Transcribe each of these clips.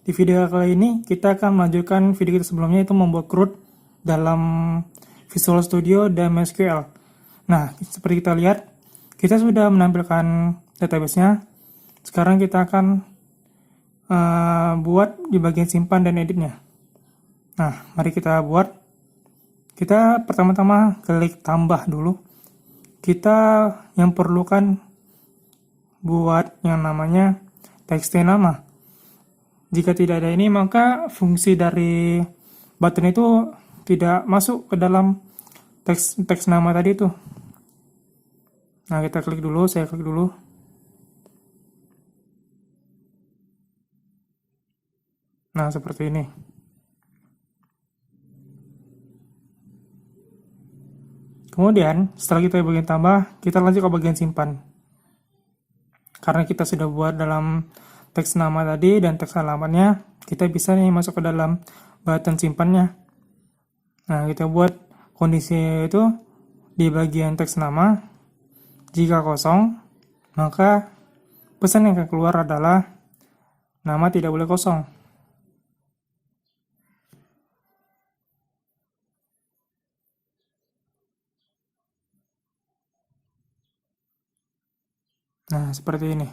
Di video kali ini kita akan melanjutkan video kita sebelumnya, itu membuat CRUD dalam Visual Studio dan MySQL. Nah, seperti kita lihat, kita sudah menampilkan database-nya. Sekarang kita akan buat di bagian simpan dan editnya. Nah, mari kita buat. Kita pertama-tama klik tambah dulu. Kita yang perlukan buat yang namanya txt nama. Jika tidak ada ini, maka fungsi dari button itu tidak masuk ke dalam teks nama tadi itu. Nah, kita klik dulu, saya klik dulu. Nah, seperti ini. Kemudian, setelah kita bagian tambah, kita lanjut ke bagian simpan. Karena kita sudah buat dalam teks nama tadi dan teks alamatnya, kita bisa nih masuk ke dalam button simpannya. Nah, kita buat kondisi itu di bagian teks nama. Jika kosong, maka pesan yang akan keluar adalah nama tidak boleh kosong. Nah, seperti ini.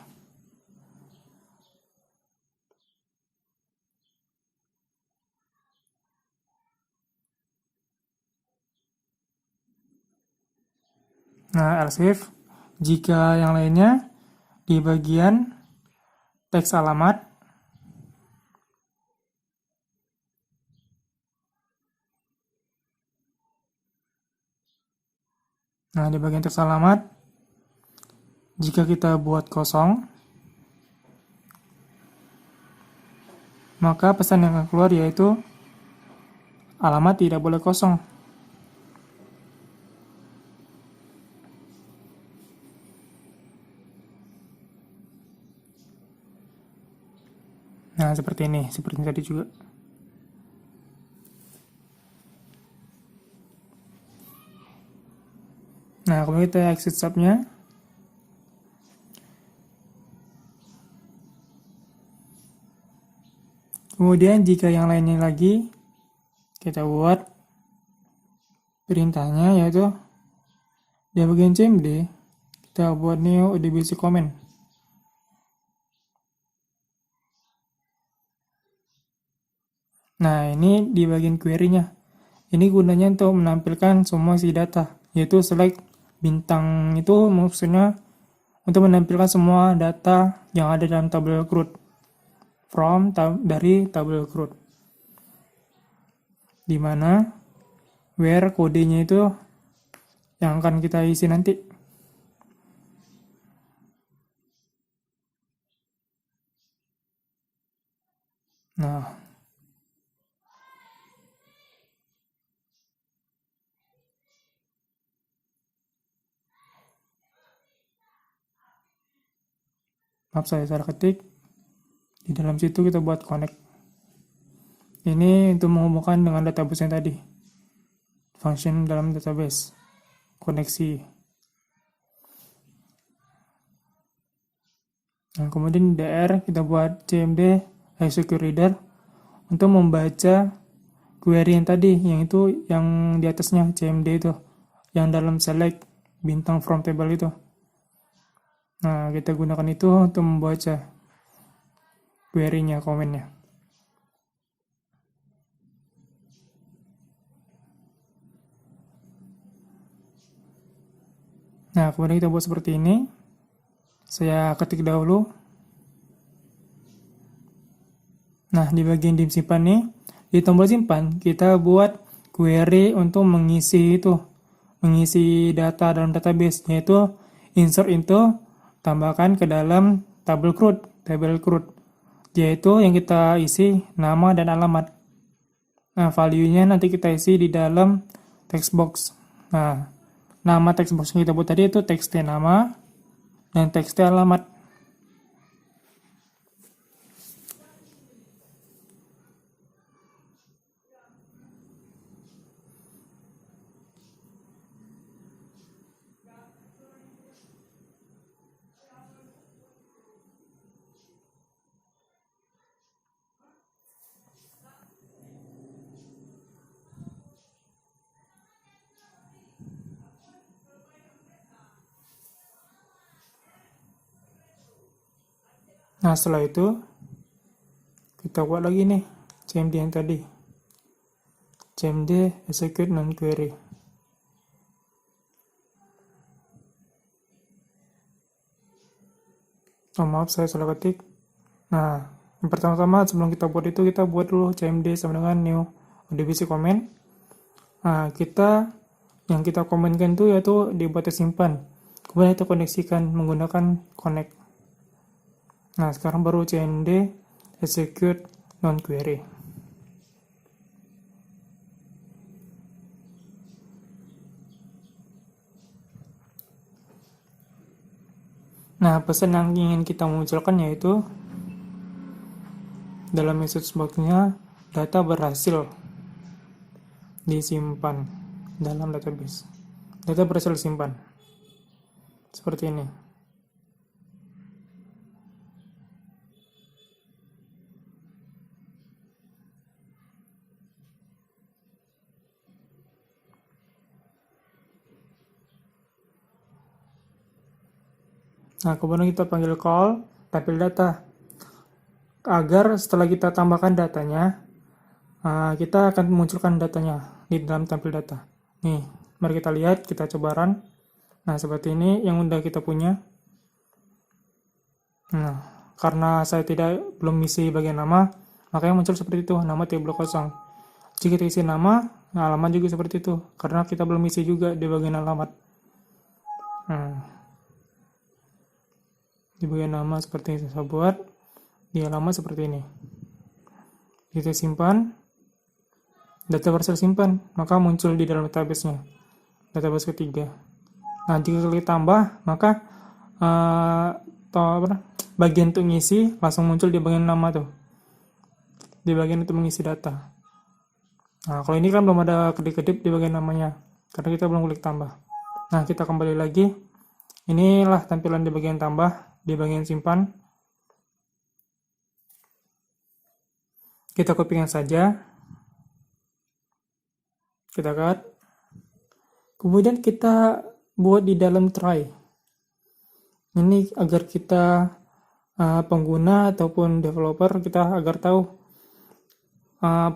Nah, else if, jika yang lainnya di bagian teks alamat, nah di bagian teks alamat, jika kita buat kosong, maka pesan yang akan keluar yaitu alamat tidak boleh kosong. Nah, seperti ini, seperti tadi juga. Nah, kemudian kita exit subnya. Kemudian jika yang lainnya lagi, kita buat perintahnya yaitu di bagian cmd, kita buat new odbc comment. Nah, ini di bagian query-nya. Ini gunanya untuk menampilkan semua isi data, yaitu select bintang itu maksudnya untuk menampilkan semua data yang ada dalam tabel CRUD dari tabel CRUD, di mana where kodenya itu yang akan kita isi nanti. Nah, maaf saya salah ketik. Di dalam situ kita buat connect. Ini untuk menghubungkan dengan database yang tadi. Function dalam database. Koneksi. Nah, kemudian di DR kita buat cmd SQL Reader untuk membaca query yang tadi, yang itu yang di atasnya cmd itu, yang dalam select bintang from table itu. Nah, kita gunakan itu untuk membaca query-nya, komennya. Nah, kemudian kita buat seperti ini. Saya ketik dahulu. Nah, di bagian dim simpan nih, di tombol simpan, kita buat query untuk mengisi data dalam database, yaitu insert into, tambahkan ke dalam tabel CRUD, yaitu yang kita isi nama dan alamat. Nah, value-nya nanti kita isi di dalam text box. Nah, nama text box yang kita buat tadi itu txt nama dan txt alamat. Nah, setelah itu kita buat lagi nih CMD yang tadi. CMD execute non query. Oh, maaf, saya salah ketik. Nah, yang pertama-tama sebelum kita buat itu, kita buat dulu CMD sama dengan new divisi comment. Nah, yang kita komenkan itu yaitu dibuat simpan. Kemudian kita koneksikan menggunakan connect. Nah, sekarang baru CMD execute non query. Nah, pesan yang ingin kita munculkan yaitu dalam message box-nya data berhasil disimpan dalam database. Data berhasil disimpan. Seperti ini. Nah, kemudian kita panggil call, tampil data. Agar setelah kita tambahkan datanya, kita akan munculkan datanya di dalam tampil data. Nih, mari kita lihat, kita coba run. Nah, seperti ini yang udah kita punya. Nah, karena saya belum isi bagian nama, makanya muncul seperti itu, nama table kosong. Jika kita isi nama, alamat juga seperti itu, karena kita belum isi juga di bagian alamat. Nah, di bagian nama seperti ini saya buat, di alamat seperti ini. Kita simpan, data berhasil simpan, maka muncul di dalam database-nya, database ketiga. Nah, jika kita tambah, maka bagian untuk ngisi langsung muncul di bagian nama tuh, di bagian untuk mengisi data. Nah, kalau ini kan belum ada kedip-kedip di bagian namanya, karena kita belum klik tambah. Nah, kita kembali lagi. Inilah tampilan di bagian tambah, di bagian simpan. Kita kopikan saja. Kita cut. Kemudian kita buat di dalam try. Ini agar kita pengguna ataupun developer kita agar tahu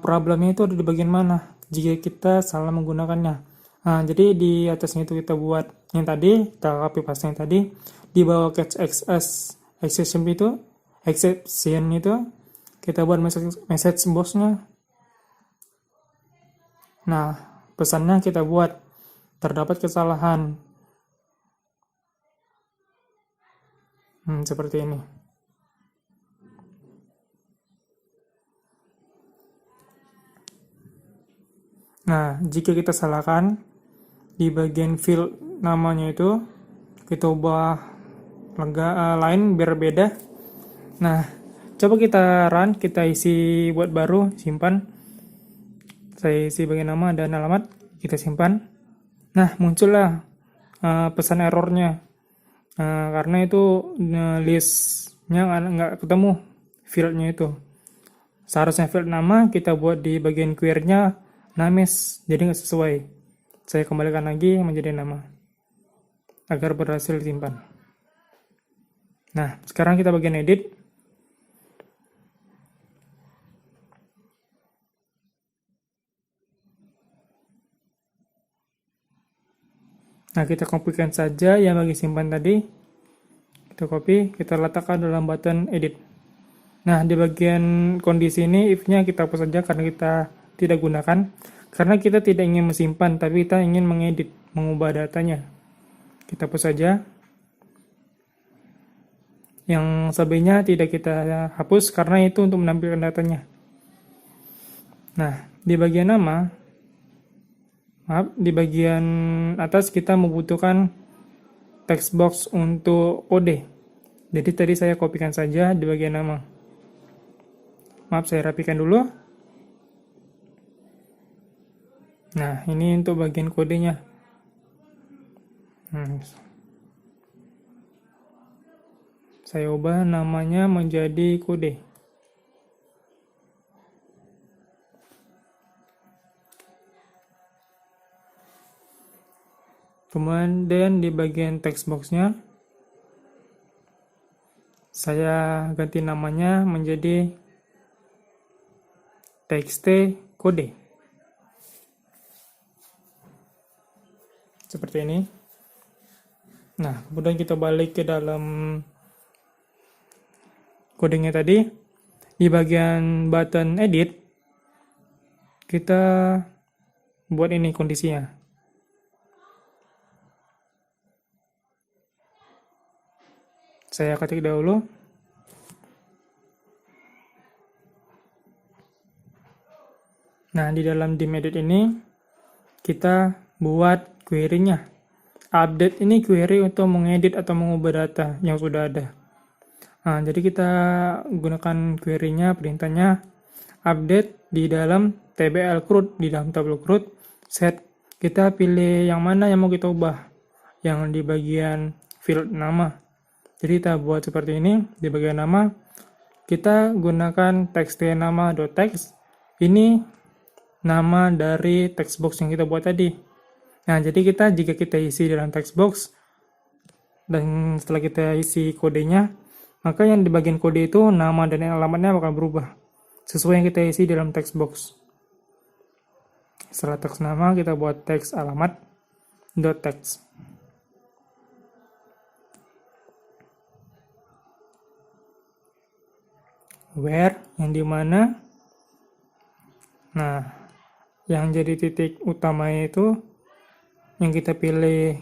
problemnya itu ada di bagian mana jika kita salah menggunakannya. Nah, jadi di atasnya itu kita buat yang tadi, kita copy paste yang tadi, di bawah catch exception itu kita buat message box-nya. Nah, pesannya kita buat terdapat kesalahan. Seperti ini. Nah, jika kita salahkan di bagian field namanya itu, kita ubah lain biar beda. Nah, coba kita run, kita isi buat baru, simpan. Saya isi bagian nama dan alamat, kita simpan. Nah, muncullah pesan errornya. Karena itu listnya nggak ketemu fieldnya itu. Seharusnya field nama kita buat di bagian query-nya names, jadi nggak sesuai. Saya kembalikan lagi menjadi nama agar berhasil disimpan. Nah, sekarang kita bagian edit. Nah, kita kopikan saja yang bagi simpan tadi. Kita copy, kita letakkan dalam button edit. Nah, di bagian kondisi ini if-nya kita hapus saja karena kita tidak gunakan. Karena kita tidak ingin menyimpan, tapi kita ingin mengedit, mengubah datanya. Kita hapus saja. Yang selebihnya tidak kita hapus karena itu untuk menampilkan datanya. Nah, di bagian nama, di bagian atas kita membutuhkan text box untuk kode. Jadi tadi saya kopikan saja di bagian nama. Maaf, saya rapikan dulu. Nah, ini untuk bagian kodenya. Saya ubah namanya menjadi kode. Kemudian di bagian text box-nya Saya ganti namanya menjadi txt kode. Seperti ini. Nah, kemudian kita balik ke dalam codingnya tadi. Di bagian button edit, kita buat ini kondisinya. Saya ketik dahulu. Nah, di dalam dim edit ini, kita buat query-nya. Update ini query untuk mengedit atau mengubah data yang sudah ada. Nah, jadi kita gunakan query-nya, perintahnya update di dalam tbl CRUD, di dalam tabel CRUD set. Kita pilih yang mana yang mau kita ubah, yang di bagian field nama. Jadi kita buat seperti ini. Di bagian nama kita gunakan txt_nama.text. Ini nama dari text box yang kita buat tadi. Nah, jadi jika kita isi dalam text box dan setelah kita isi kodenya, maka yang di bagian kode itu nama dan alamatnya bakal berubah sesuai yang kita isi dalam text box. Setelah teks nama, kita buat teks alamat .text. Where yang dimana, nah, yang jadi titik utamanya itu yang kita pilih,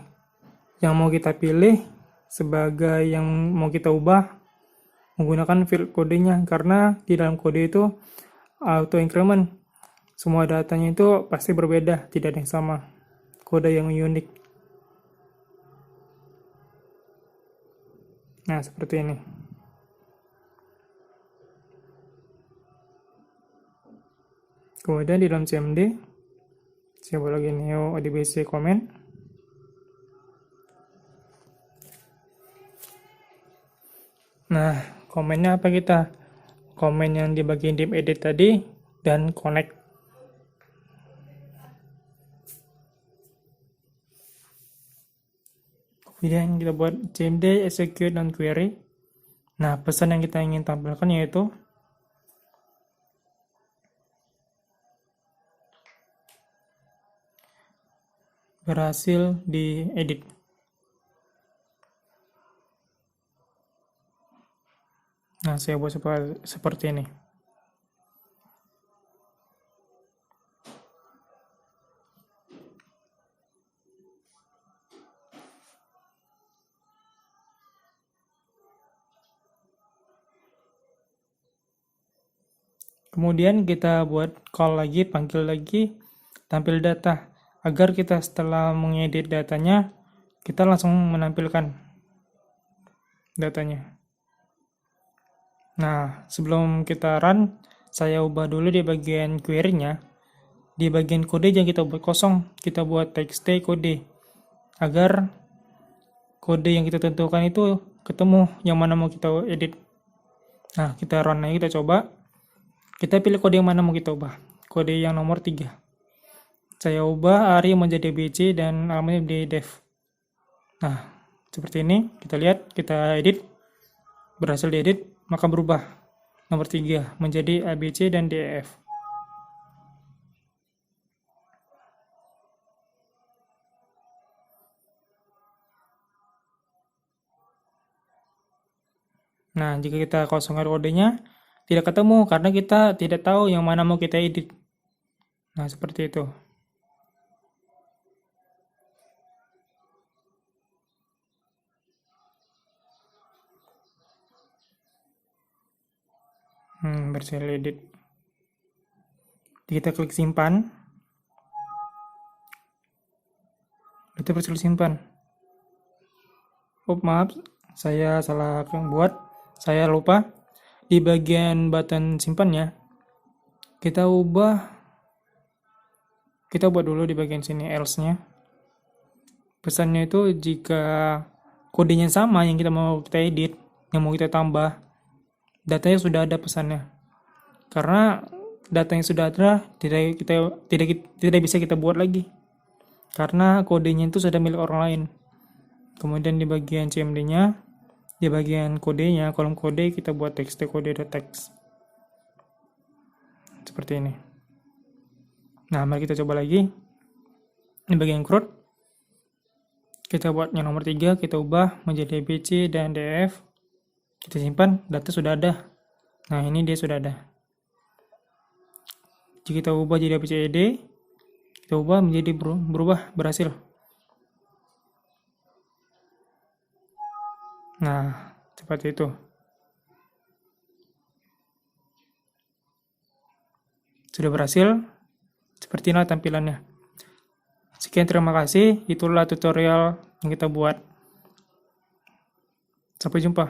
yang mau kita pilih sebagai yang mau kita ubah menggunakan field kodenya, karena di dalam kode itu auto increment, semua datanya itu pasti berbeda, tidak ada yang sama, kode yang unik. Nah, seperti ini. Kemudian di dalam CMD saya buat lagi new odbc comment. Nah, komennya apa kita? Komen yang di bagian dim edit tadi dan connect. Kemudian kita buat cmd execute dan query. Nah, pesan yang kita ingin tampilkan yaitu berhasil diedit. Nah, saya buat seperti ini. Kemudian kita buat call lagi, panggil lagi, tampil data, agar kita setelah mengedit datanya, kita langsung menampilkan datanya. Nah, sebelum kita run, saya ubah dulu di bagian query-nya. Di bagian kode yang kita buat kosong, kita buat txt kode, agar kode yang kita tentukan itu ketemu yang mana mau kita edit. Nah, kita run aja, kita coba. Kita pilih kode yang mana mau kita ubah. Kode yang nomor 3. Saya ubah ARI menjadi BC dan alamatnya menjadi dev. Nah, seperti ini. Kita lihat, kita edit. Berhasil diedit, maka berubah. Nomor 3 menjadi ABC dan DEF. Nah, jika kita kosongkan kodenya, tidak ketemu karena kita tidak tahu yang mana mau kita edit. Nah, seperti itu. Berhasil edit. Kita klik simpan. Itu berhasil simpan. Oh, maaf, saya salah buat. Saya lupa. Di bagian button simpannya, kita buat dulu di bagian sini else-nya. Pesannya itu jika kodenya sama yang kita mau kita edit, yang mau kita tambah, datanya sudah ada pesannya. Karena data yang sudah ada tidak bisa kita buat lagi. Karena kodenya itu sudah milik orang lain. Kemudian di bagian CMD-nya, Di bagian kodenya, kolom kode kita buat txt_kode.text. Seperti ini. Nah, mari kita coba lagi. Di bagian crud, kita buat yang nomor 3, kita ubah menjadi ABC dan DF. Kita simpan, data sudah ada. Nah, ini dia sudah ada. Jika kita ubah jadi ABCD, kita ubah menjadi berubah, berhasil. Nah, seperti itu. Sudah berhasil, seperti inilah tampilannya. Sekian, terima kasih. Itulah tutorial yang kita buat. Sampai jumpa.